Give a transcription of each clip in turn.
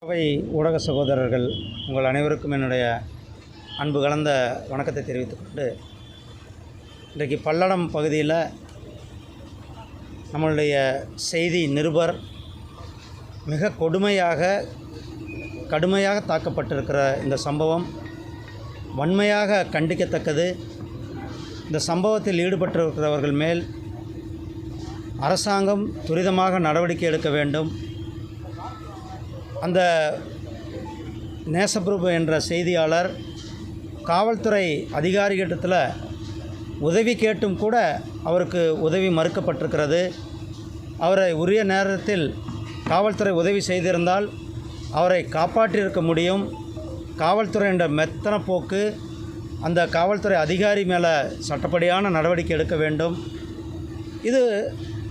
அவை ஊடக சகோதரர்கள் உங்கள் அனைவருக்கும் என்னுடைய அன்பு கலந்த வணக்கத்தை தெரிவித்துக்கொண்டு, இன்றைக்கு பல்லடம் பகுதியில் நம்மளுடைய செய்தி நிருபர் மிக கடுமையாக தாக்கப்பட்டிருக்கிற இந்த சம்பவம் வன்மையாக கண்டிக்கத்தக்கது. இந்த சம்பவத்தில் ஈடுபட்டிருக்கிறவர்கள் மேல் அரசாங்கம் துரிதமாக நடவடிக்கை எடுக்க வேண்டும். அந்த நேசப்பிரபு என்ற செய்தியாளர் காவல்துறை அதிகாரிகளிடத்தில் உதவி கேட்டும் கூட அவருக்கு உதவி மறுக்கப்பட்டிருக்கிறது. அவரை உரிய நேரத்தில் காவல்துறை உதவி செய்திருந்தால் அவரை காப்பாற்றியிருக்க முடியும். காவல்துறை என்ற மெத்தன போக்கு, அந்த காவல்துறை அதிகாரி மேலே சட்டப்படியான நடவடிக்கை எடுக்க வேண்டும். இது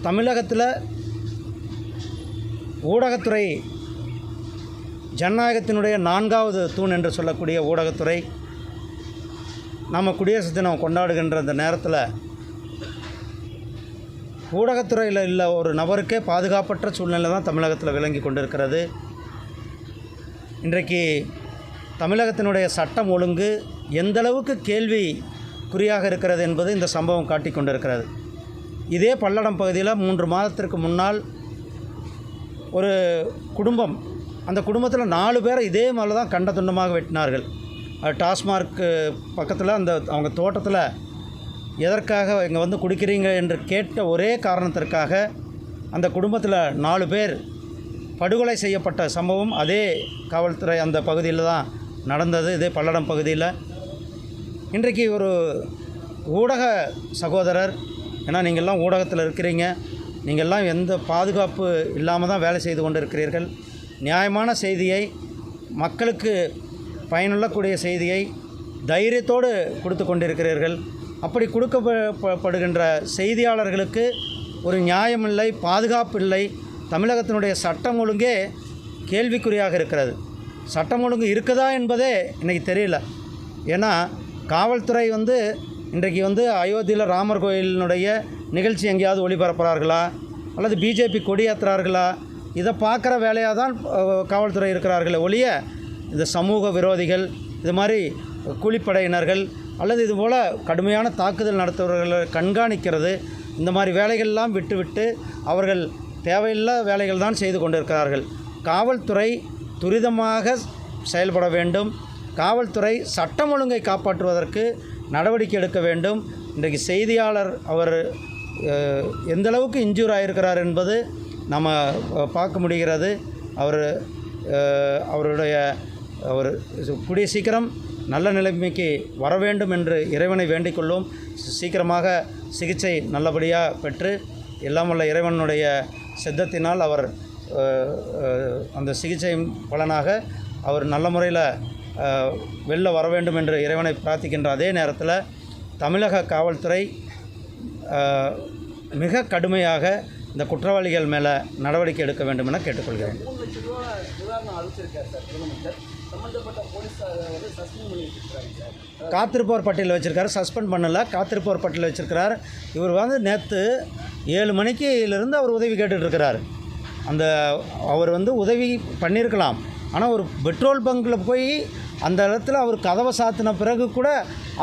தமிழகத்தில் ஊடகத்துறை ஜனநாயகத்தினுடைய 4வது தூண் என்று சொல்லக்கூடிய ஊடகத்துறை நம்ம குடியரசு தினம் கொண்டாடுகின்ற இந்த நேரத்தில் ஊடகத்துறையில் உள்ள ஒரு நபருக்கே பாதுகாப்பற்ற சூழ்நிலை தான் தமிழகத்தில் விளங்கி கொண்டிருக்கிறது. இன்றைக்கு தமிழகத்தினுடைய சட்டம் ஒழுங்கு எந்தளவுக்கு கேள்விக்குறியாக இருக்கிறது என்பது இந்த சம்பவம் காட்டி கொண்டிருக்கிறது. இதே பல்லடம் பகுதியில் 3 மாதத்திற்கு முன்னால் ஒரு குடும்பம், அந்த குடும்பத்தில் 4 பேரை இதே மாதிரி தான் கண்ட துண்டமாக வெட்டினார்கள். டாஸ்மார்க் பக்கத்தில் அவங்க தோட்டத்தில் எதற்காக இங்கே வந்து குடிக்கிறீங்க என்று கேட்ட ஒரே காரணத்திற்காக அந்த குடும்பத்தில் 4 பேர் படுகொலை செய்யப்பட்ட சம்பவம் அதே காவல்துறை அந்த பகுதியில் தான் நடந்தது, இதே பல்லடம் பகுதியில். இன்றைக்கு ஒரு ஊடக சகோதரர், ஏன்னா நீங்கள்லாம் ஊடகத்தில் இருக்கிறீங்க, நீங்கள்லாம் எந்த பாதுகாப்பு இல்லாமல் தான் வேலை செய்து கொண்டு இருக்கிறீர்கள். நியாயமான செய்தியை, மக்களுக்கு பயனுள்ளக்கூடிய செய்தியை தைரியத்தோடு கொடுத்து கொண்டிருக்கிறீர்கள். அப்படி கொடுக்கப்படுகின்ற செய்தியாளர்களுக்கு ஒரு நியாயம் இல்லை, பாதுகாப்பு இல்லை. தமிழகத்தினுடைய சட்டம் ஒழுங்கே கேள்விக்குறியாக இருக்கிறது. சட்டம் ஒழுங்கு இருக்குதா என்பதே இன்றைக்கி தெரியல. ஏன்னா காவல்துறை இன்றைக்கு அயோத்தியில் ராமர் கோயிலினுடைய நிகழ்ச்சி எங்கேயாவது ஒளிபரப்புகிறார்களா அல்லது பிஜேபி கொடியேற்றுறார்களா, இதை பார்க்குற வேலையாக தான் காவல்துறை இருக்கிறார்களே ஒழிய இந்த சமூக விரோதிகள், இது மாதிரி கூலிப்படையினர்கள் அல்லது இதுபோல் கடுமையான தாக்குதல் நடத்துபவர்களை கண்காணிக்கிறது, இந்த மாதிரி வேலைகள்லாம் விட்டுவிட்டு அவர்கள் தேவையில்லா வேலைகள் தான் செய்து கொண்டிருக்கிறார்கள். காவல்துறை துரிதமாக செயல்பட வேண்டும். காவல்துறை சட்டம் ஒழுங்கை காப்பாற்றுவதற்கு நடவடிக்கை எடுக்க வேண்டும். இன்றைக்கு செய்தியாளர் அவர் எந்தளவுக்கு இன்ஜூர் ஆகியிருக்கிறார் என்பது நம்ம பார்க்க முடிகிறது. அவர் கூடிய சீக்கிரம் நல்ல நிலைமைக்கு வர வேண்டும் என்று இறைவனை வேண்டிக் கொள்ளும். சீக்கிரமாக சிகிச்சை நல்லபடியாக பெற்று எல்லாம் வல்ல இறைவனுடைய சித்தத்தினால் அவர் அந்த சிகிச்சையின் பலனாக அவர் நல்ல முறையில் வெளில வர வேண்டும் என்று இறைவனை பிரார்த்திக்கின்ற அதே நேரத்தில் தமிழக காவல்துறை மிக கடுமையாக இந்த குற்றவாளிகள் மேலே நடவடிக்கை எடுக்க வேண்டும் என கேட்டுக்கொள்கிறேன். காத்திருப்போர் பட்டியலில் வச்சுருக்காரு, சஸ்பெண்ட் பண்ணலை, காத்திருப்போர் பட்டியலில் வச்சுருக்கிறார். இவர் நேற்று 7 மணிக்கிலிருந்து அவர் உதவி கேட்டுட்ருக்கிறார். அவர் உதவி பண்ணியிருக்கலாம், ஆனால் ஒரு பெட்ரோல் பங்கில் போய் அந்த இடத்துல அவர் கதவை சாத்தின பிறகு கூட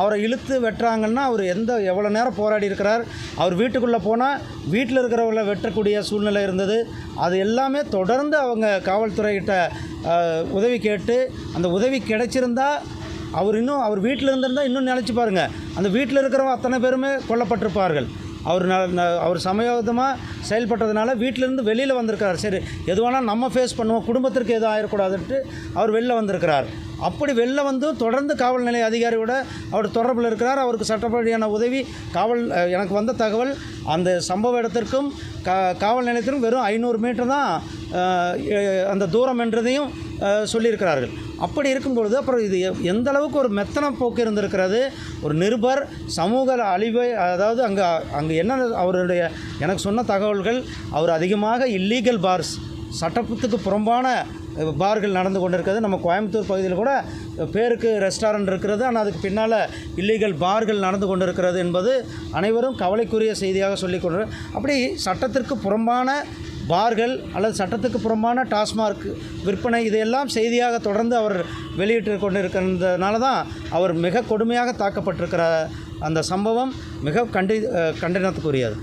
அவரை இழுத்து வெட்டுறாங்கன்னா அவர் எவ்வளோ நேரம் போராடி இருக்கிறார். அவர் வீட்டுக்குள்ளே போனால் வீட்டில் இருக்கிறவங்களை வெட்டக்கூடிய சூழ்நிலை இருந்தது. அது எல்லாமே தொடர்ந்து அவங்க காவல்துறைகிட்ட உதவி கேட்டு அந்த உதவி கிடைச்சிருந்தா அவர் வீட்டில் இருந்திருந்தால் இன்னும் நினச்சி பாருங்கள், அந்த வீட்டில் இருக்கிறவங்க அத்தனை பேருமே கொல்லப்பட்டிருப்பார்கள். அவர் சமயோதமாக செயல்பட்டதுனால வீட்டிலேருந்து வெளியில் வந்திருக்கிறார். சரி, எதுவானால் நம்ம ஃபேஸ் பண்ணுவோம், குடும்பத்திற்கு எதுவும் ஆயிடக்கூடாதுன்ட்டு அவர் வெளில வந்திருக்கிறார். அப்படி வெளில தொடர்ந்து காவல் நிலைய அதிகாரியோட அவர் தொடர்பில் இருக்கிறார். அவருக்கு சட்டப்படியான உதவி எனக்கு வந்த தகவல், அந்த சம்பவ இடத்திற்கும் காவல் நிலையத்திற்கும் வெறும் 500 மீட்டர் தான் அந்த தூரம் என்றதையும் சொல்லியிருக்கிறார்கள். அப்படி இருக்கும்பொழுது அப்புறம் இது எந்த அளவுக்கு ஒரு மெத்தன போக்கு இருந்திருக்கிறது. ஒரு நிருபர் சமூக அழிவை, அதாவது அங்கே என்ன அவருடைய எனக்கு சொன்ன தகவல்கள், அவர் அதிகமாக இல்லீகல் பார்ஸ், சட்டத்துக்கு புறம்பான பார்கள் நடந்து கொண்டிருக்கிறது. நம்ம கோயம்புத்தூர் பகுதியில் கூட பேருக்கு ரெஸ்டாரண்ட் இருக்கிறது, ஆனால் அதுக்கு பின்னால் இல்லீகல் பார்கள் நடந்து கொண்டிருக்கிறது என்பது அனைவரும் கவலைக்குரிய செய்தியாக சொல்லிக்கொண்டு, அப்படி சட்டத்திற்கு புறம்பான பார்கள் அல்லது சட்டத்துக்கு புறம்பான டாஸ்மார்க் விற்பனை இதையெல்லாம் செய்தியாக தொடர்ந்து அவர் வெளியிட்டு கொண்டிருக்கிறதுனால தான் அவர் மிக கொடுமையாக தாக்கப்பட்டிருக்கிற அந்த சம்பவம் மிக கண்டனத்துக்குரியது.